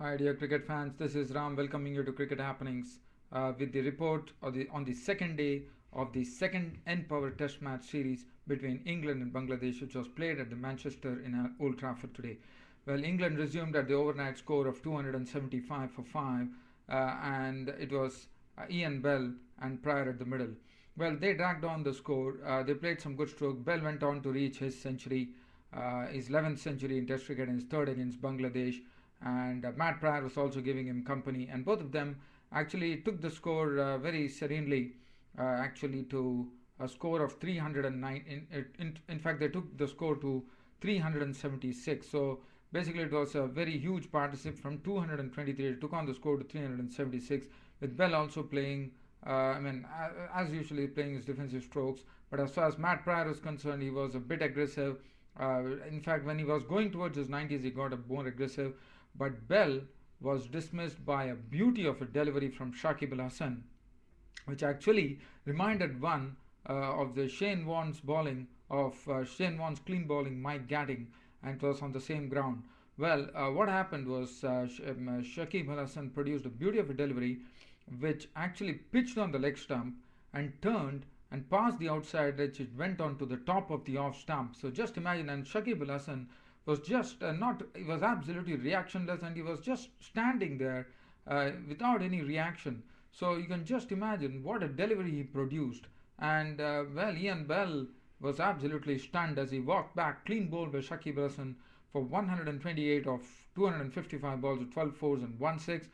Hi, dear cricket fans. This is Ram welcoming you to Cricket Happenings with the report on the second day of the second npower Test match series between England and Bangladesh, which was played at the Manchester in Old Trafford today. Well, England resumed at the overnight score of 275 for 5, and it was Ian Bell and Pryor at the middle. Well, they dragged on the score. They played some good stroke. Bell went on to reach his century, his 11th century in Test cricket and his third against Bangladesh, and Matt Pryor was also giving him company, and both of them actually took the score very serenely, actually to a score of 309. In fact, they took the score to 376. So basically, it was a very huge partnership from 223. It took on the score to 376, with Bell also playing. As usually playing his defensive strokes. But as far as Matt Pryor was concerned, he was a bit aggressive. In fact, when he was going towards his 90s, he got a more aggressive. But Bell was dismissed by a beauty of a delivery from Shakib Al Hasan, which actually reminded one of the Shane Warne's clean bowling Mike Gatting, and it was on the same ground. Well, what happened was Shakib Al Hasan produced a beauty of a delivery, which actually pitched on the leg stump and turned and passed the outside edge. It went on to the top of the off stump. So just imagine, and Shakib Al Hasan was just he was absolutely reactionless, and he was just standing there without any reaction. So you can just imagine what a delivery he produced. And well, Ian Bell was absolutely stunned as he walked back, clean bowled by Shakib Al Hasan for 128 of 255 balls with 12 fours and 1 6.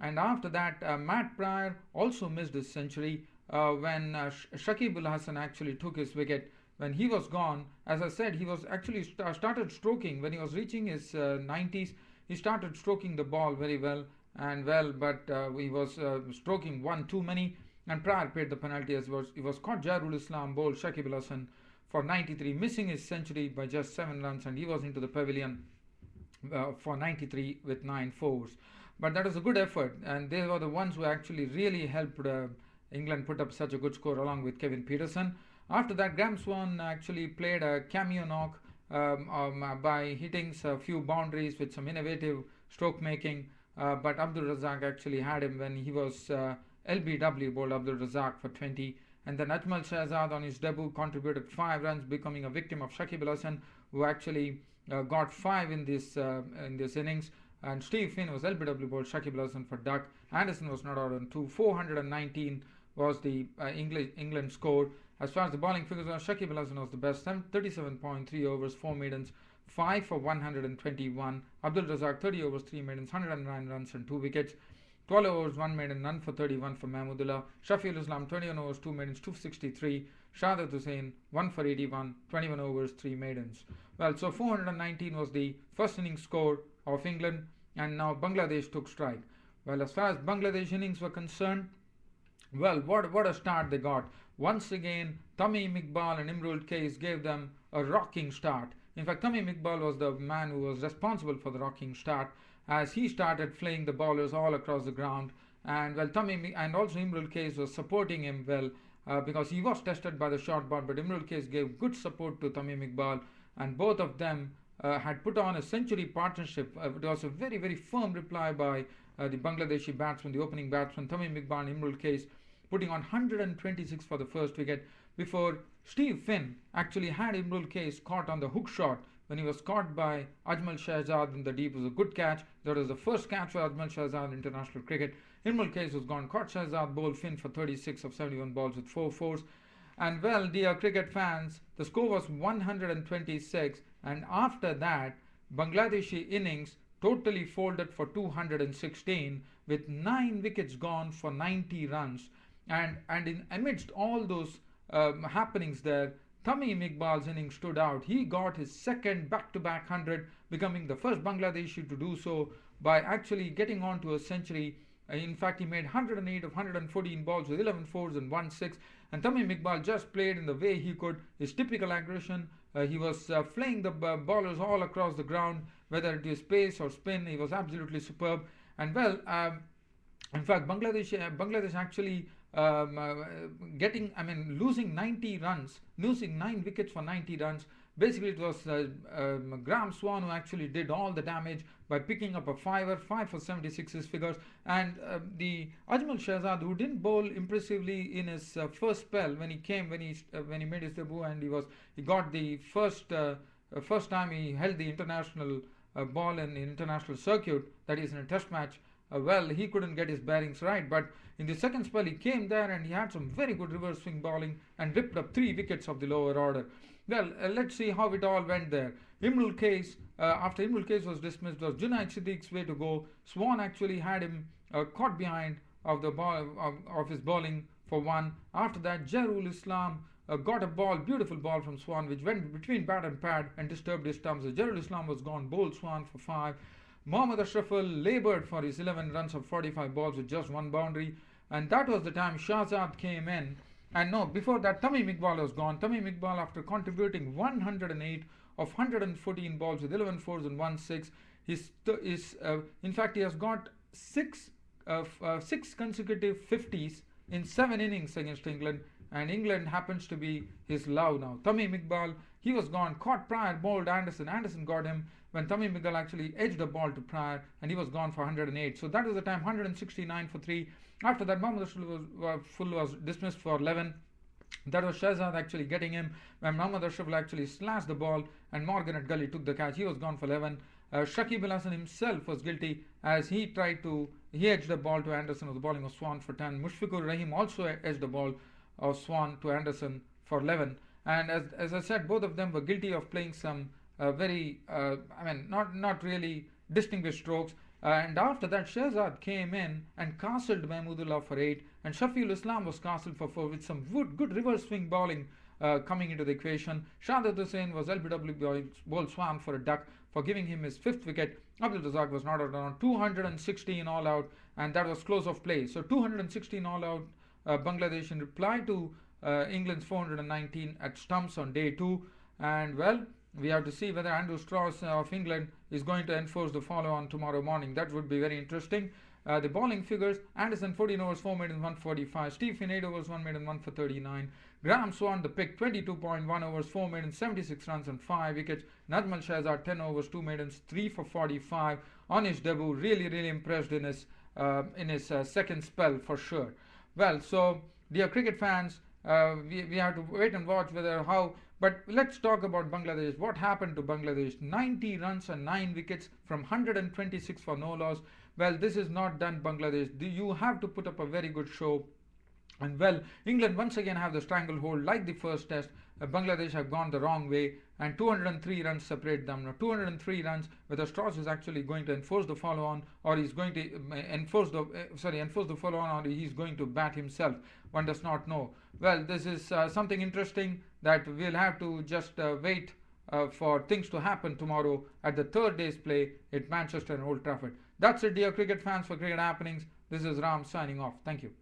And after that, Matt Pryor also missed his century when Shakib Al Hasan actually took his wicket. When he was gone, as I said, he was actually started stroking. When he was reaching his 90s, he started stroking the ball very well and well, but he was stroking one too many, and Pryor paid the penalty as he was caught. Jairul Islam bowled Shakib Al Hasan for 93, missing his century by just 7 runs, and he was into the pavilion for 93 with 9 fours. But that was a good effort, and they were the ones who actually really helped England put up such a good score along with Kevin Peterson. After that, Graeme Swann actually played a cameo knock by hitting a few boundaries with some innovative stroke making, but Abdul Razak actually had him when he was LBW, bowled Abdul Razak for 20. And then Ajmal Shahzad on his debut contributed 5 runs, becoming a victim of Shakib Al Hasan, who actually got 5 in this innings. And Steve Finn was LBW bowled Shakib Al Hasan for duck. Anderson was not out on 2. 419 was the England score. As far as the bowling figures are, Shakib Al Hasan was the best, 37.3 overs, 4 maidens, 5 for 121. Abdul Razak 30 overs, 3 maidens, 109 runs and 2 wickets. 12 overs, 1 maiden, none for 31 for Mahmudullah. Shafiul Islam 21 overs, 2 maidens, 263. Shahadat Hussain 1 for 81, 21 overs, 3 maidens. Well, so 419 was the first innings score of England, and now Bangladesh took strike. Well, as far as Bangladesh innings were concerned, well, what a start they got. Once again, Tamim Iqbal and Imrul Kais gave them a rocking start. In fact, Tamim Iqbal was the man who was responsible for the rocking start, as he started flaying the bowlers all across the ground. And well, Tamim and also Imrul Kais was supporting him well because he was tested by the short ball, but Imrul Kais gave good support to Tamim Iqbal, and both of them had put on a century partnership. It was a very, very firm reply by the Bangladeshi batsman, the opening batsman, Tamim Iqbal and Imrul Kais, putting on 126 for the first wicket before Steve Finn actually had Imrul Kais caught on the hook shot when he was caught by Ajmal Shahzad in the deep. It was a good catch. That was the first catch for Ajmal Shahzad in international cricket. Imrul Kais was gone, caught Shahzad, bowled Finn for 36 of 71 balls with 4 fours. And well, dear cricket fans, the score was 126, and after that, Bangladeshi innings totally folded for 216 with 9 wickets gone for 90 runs. And amidst all those happenings there, Tamim Iqbal's innings stood out. He got his second back-to-back 100, becoming the first Bangladeshi to do so by actually getting on to a century. In fact, he made 108 of 114 balls with 11 fours and 1 6. And Tamim Iqbal just played in the way he could, his typical aggression. He was flaying the bowlers all across the ground, whether it is pace or spin. He was absolutely superb. And well, in fact, Bangladesh actually losing 90 runs, losing 9 wickets for 90 runs, Basically, it was Graeme Swann who actually did all the damage by picking up a fiver, 5 for 76 his figures, and the Ajmal Shehzad, who didn't bowl impressively in his first spell when he made his debut, and he got the first time he held the international ball in the international circuit, that is in a test match. Well, he couldn't get his bearings right, but in the second spell he came there and he had some very good reverse swing bowling and ripped up 3 wickets of the lower order. Well, let's see how it all went there. After Imrul Case was dismissed, was Junaid Siddique's way to go. Swann actually had him caught behind of the ball of his bowling for one. After that, Jairul Islam got a beautiful ball from Swann, which went between bat and pad and disturbed his stumps. Jairul Islam was gone, bowled Swann for 5. Mohammad Ashraful laboured for his 11 runs of 45 balls with just 1 boundary, and that was the time Shahzad came in. And no, before that, Tamim Iqbal was gone. Tamim Iqbal, after contributing 108 of 114 balls with 11 fours and 1 6, in fact, he has got six consecutive 50s in 7 innings against England, and England happens to be his love now. Tamim Iqbal, he was gone, caught Pryor, bowled Anderson. Anderson got him when Tamim Iqbal actually edged the ball to Pryor, and he was gone for 108. So that was the time, 169 for 3. After that, Mohammad Ashraful was dismissed for 11. That was Shehzad actually getting him when Mohammad Ashraful actually slashed the ball and Morgan at Gully took the catch. He was gone for 11. Shakib Al Hasan himself was guilty as he edged the ball to Anderson with the bowling of Swann for 10. Mushfiqur Rahim also edged the ball of Swann to Anderson for 11. And as I said, both of them were guilty of playing some not really distinguished strokes. And after that, Shehzad came in and castled Mahmudullah for 8, and Shafiul Islam was castled for 4 with some good reverse swing bowling coming into the equation. Shahadat Hussain was LBW bowled Swann for a duck for giving him his 5th wicket. Abdul Razak was not out on 216 all out, and that was close of play. So 216 all out Bangladesh in reply to England's 419 at stumps on day 2. And well, we have to see whether Andrew Strauss of England is going to enforce the follow-on tomorrow morning. That would be very interesting. The bowling figures: Anderson 14 overs, 4 maidens, 145. Stephen 8 overs, 1 maiden, 1 for 39. Graeme Swann, the pick, 22.1 overs, 4 maidens, 76 runs and 5 wickets. Najmal Shehzad, 10 overs, 2 maidens, 3 for 45 on his debut. Really impressed in his second spell for sure. Well, so dear cricket fans, we have to wait and watch but let's talk about Bangladesh. What happened to Bangladesh? 90 runs and 9 wickets from 126 for no loss. Well, this is not done, Bangladesh. You have to put up a very good show. And well, England once again have the stranglehold like the first test. Bangladesh have gone the wrong way, and 203 runs separate them. Now 203 runs, whether Strauss is actually going to enforce the follow-on, or he's going to enforce the follow-on, or he's going to bat himself. One does not know. Well, this is something interesting that we'll have to just wait for things to happen tomorrow at the 3rd day's play at Manchester and Old Trafford. That's it, dear cricket fans, for Cricket Happenings. This is Ram signing off. Thank you.